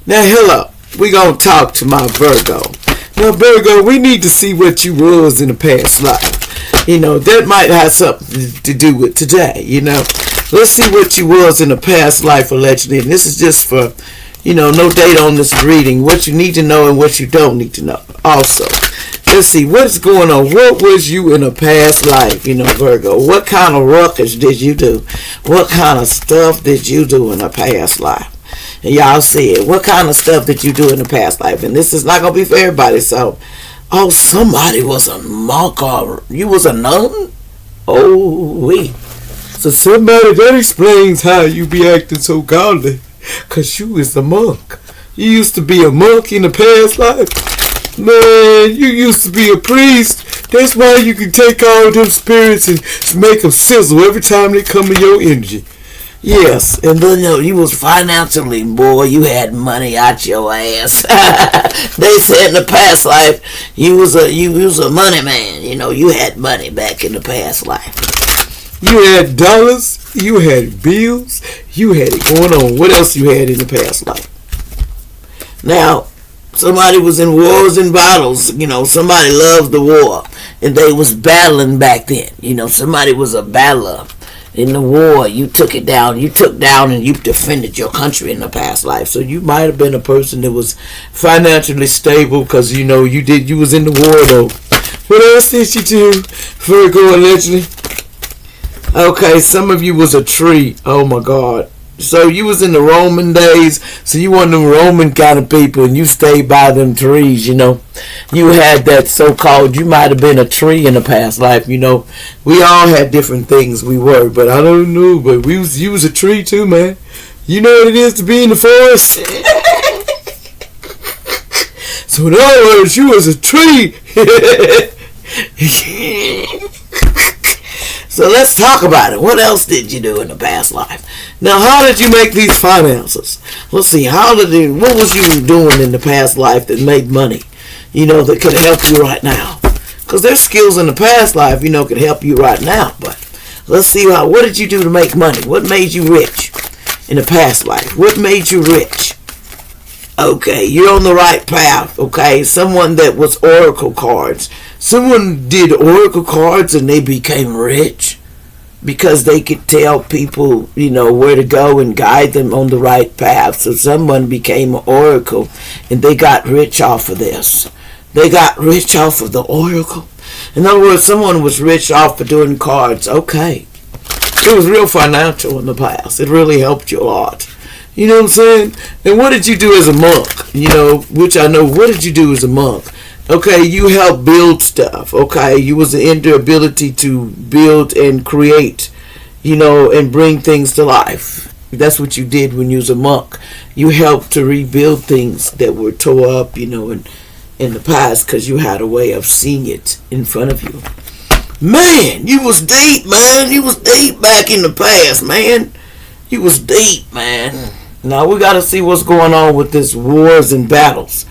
Now, hello. We gonna talk to my Virgo. Now, Virgo, we need to see what you was in a past life. That might have something to do with today. Let's see what you was in a past life, allegedly. And this is just for, no date on this reading. What you need to know and what you don't need to know. Also, let's see what's going on. What was you in a past life, Virgo? What kind of ruckus did you do? What kind of stuff did you do in a past life? And y'all said, what kind of stuff did you do in the past life? And this is not going to be for everybody. So, somebody was a monk or you was a nun? Oh, wait. So somebody, that explains how you be acting so godly. Because you is a monk. You used to be a monk in the past life. Man, you used to be a priest. That's why you can take all them spirits and make them sizzle every time they come in your energy. Yes, and then you was financially, boy, you had money out your ass. They said in the past life you was a money man. You had money back in the past life. You had dollars, you had bills, you had it going on. What else you had in the past life? Now, somebody was in wars and battles. Somebody loved the war, and they was battling back then. Somebody was a battler. In the war, you took it down. You took down and you defended your country in the past life. So you might have been a person that was financially stable because you was in the war though. What else did you do, Virgo, allegedly? Okay, some of you was a tree. Oh my God. So you was in the Roman days, so you one of them Roman kind of people, and you stayed by them trees, You had that so-called, you might have been a tree in the past life, We all had different things we were, but I don't know, but you was a tree too, man. You know what it is to be in the forest? So in other words, you was a tree. So let's talk about it. What else did you do in the past life? Now, how did you make these finances? Let's see. What was you doing in the past life that made money? That could help you right now. Because there's skills in the past life, could help you right now. But let's see what did you do to make money? What made you rich in the past life? What made you rich? Okay, you're on the right path. Okay, someone that was oracle cards. Someone did oracle cards and they became rich because they could tell people, where to go and guide them on the right path. So someone became an oracle and they got rich off of this. They got rich off of the oracle. In other words, someone was rich off of doing cards. Okay. It was real financial in the past. It really helped you a lot. You know what I'm saying? And what did you do as a monk? Which I know. What did you do as a monk? Okay, you helped build stuff. Okay, you was in the ability to build and create, and bring things to life. That's what you did when you was a monk. You helped to rebuild things that were tore up, in the past because you had a way of seeing it in front of you. Man, you was deep, man. You was deep back in the past, man. You was deep, man. Now we got to see what's going on with this wars and battles.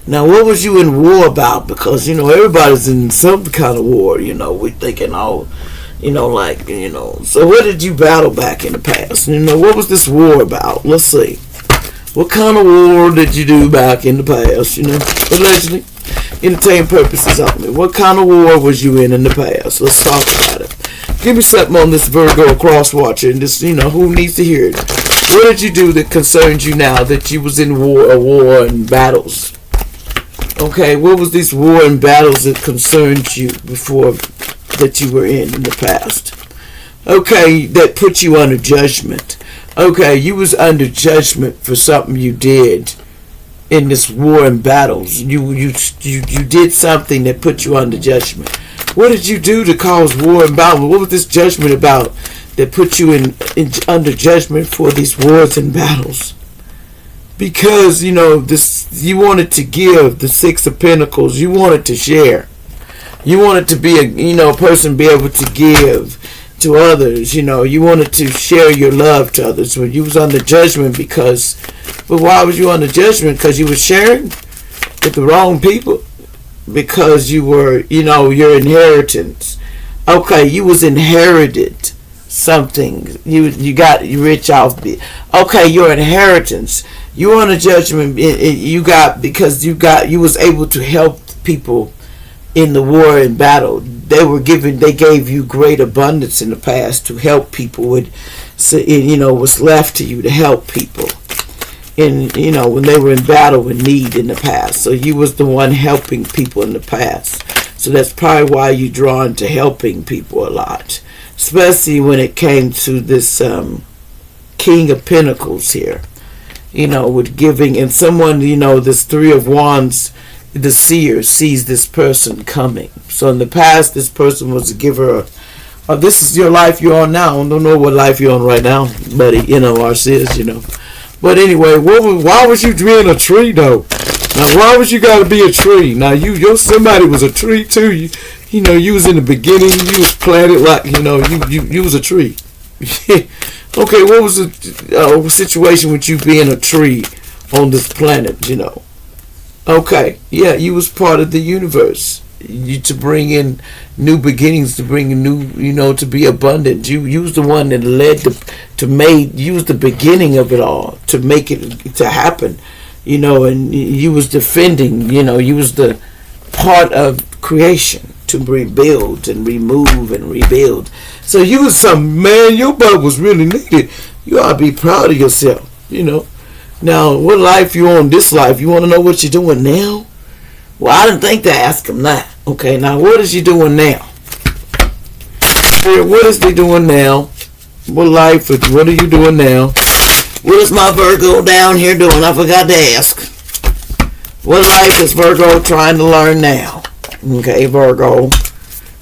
Now, what was you in war about? Because, everybody's in some kind of war, we thinking, So what did you battle back in the past? What was this war about? Let's see. What kind of war did you do back in the past, Allegedly. Entertainment purposes only. What kind of war was you in the past? Let's talk about it. Give me something on this Virgo cross watcher and this, who needs to hear it? What did you do that concerns you now that you was in war and battles? Okay, what was this war and battles that concerned you before that you were in the past? Okay, that put you under judgment. Okay, you was under judgment for something you did in this war and battles. You did something that put you under judgment. What did you do to cause war and battle? What was this judgment about that put you in under judgment for these wars and battles? Because, you wanted to give the Six of Pentacles. You wanted to share. You wanted to be a person be able to give to others. You wanted to share your love to others. When you was under judgment but why was you under judgment? Because you were sharing with the wrong people. Because you were, your inheritance. Okay, you was inherited something. You rich off. Okay, your inheritance. You on a judgment. You got because you was able to help people in the war and battle. They gave you great abundance in the past to help people with, so, what's left to you to help people. And when they were in battle and need in the past, so you was the one helping people in the past. So that's probably why you're drawn to helping people a lot, especially when it came to this King of Pentacles here. With giving, and someone, this Three of Wands, the seer sees this person coming. So in the past, this person was a giver. This is your life you're on now. I don't know what life you're on right now, buddy. Ours is, But anyway, why was you drawing a tree though? Now, why was you got to be a tree? Now, your somebody was a tree too. You was in the beginning. You was planted like, you was a tree. Okay, what was the situation with you being a tree on this planet? Okay, yeah, you was part of the universe. To bring in new beginnings, to bring in new, to be abundant. You was the one that led you was the beginning of it all to make it to happen. And you was defending. You was the part of creation to rebuild and remove and rebuild. So you was man. Your butt was really needed. You ought to be proud of yourself. Now, what life you on this life? You want to know what you're doing now? Well, I didn't think to ask him that. Okay, now what is you doing now? What is they doing now? What life? What are you doing now? What is my Virgo down here doing? I forgot to ask. What life is Virgo trying to learn now? Okay, Virgo.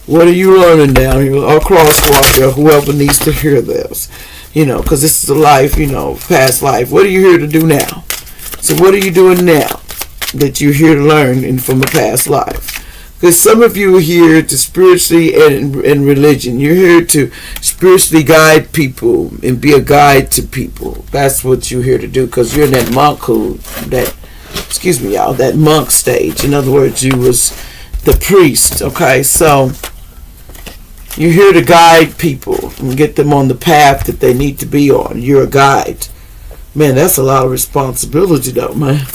What are you learning down here? Or crosswalk, whoever needs to hear this. Because this is a life, past life. What are you here to do now? So what are you doing now that you're here to learn from a past life? Because some of you are here to spiritually and religion. You're here to spiritually guide people and be a guide to people. That's what you're here to do, because you're in that that monk stage. In other words, you was the priest. Okay, so you're here to guide people and get them on the path that they need to be on. You're a guide. Man, that's a lot of responsibility though, man.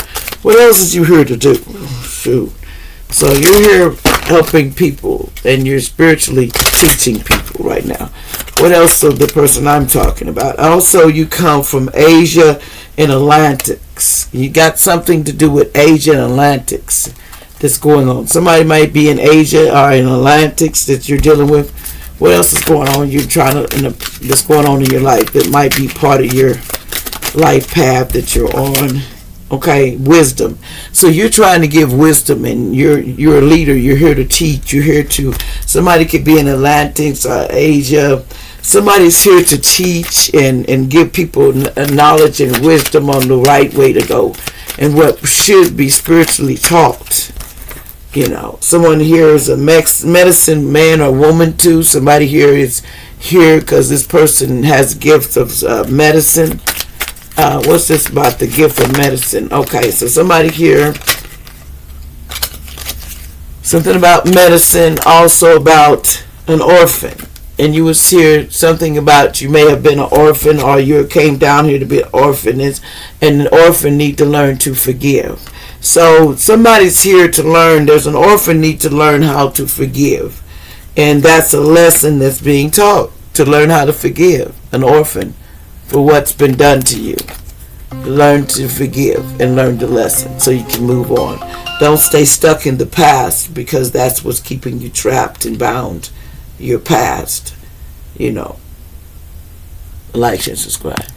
What else is you here to do? Shoot. So you're here helping people and you're spiritually teaching people right now. What else of the person I'm talking about? Also, you come from Asia and Atlantics. You got something to do with Asia and Atlantics that's going on. Somebody might be in Asia or in Atlantics that you're dealing with. What else is going on? That's going on in your life that might be part of your life path that you're on. Okay, wisdom. So you're trying to give wisdom, and you're a leader. You're here to teach. You're here to. Somebody could be in Atlantics or Asia. Somebody's here to teach and give people knowledge and wisdom on the right way to go and what should be spiritually taught. Someone here is a medicine man or woman too. Somebody here is here because this person has gifts of medicine. What's this about the gift of medicine? Okay, so somebody here, something about medicine, also about an orphan. And you was here, something about you may have been an orphan, or you came down here to be an orphan, and an orphan need to learn to forgive. So somebody's here to learn. There's an orphan need to learn how to forgive. And that's a lesson that's being taught, to learn how to forgive an orphan for what's been done to you. Learn to forgive and learn the lesson so you can move on. Don't stay stuck in the past, because that's what's keeping you trapped and bound. Your past. Like and subscribe.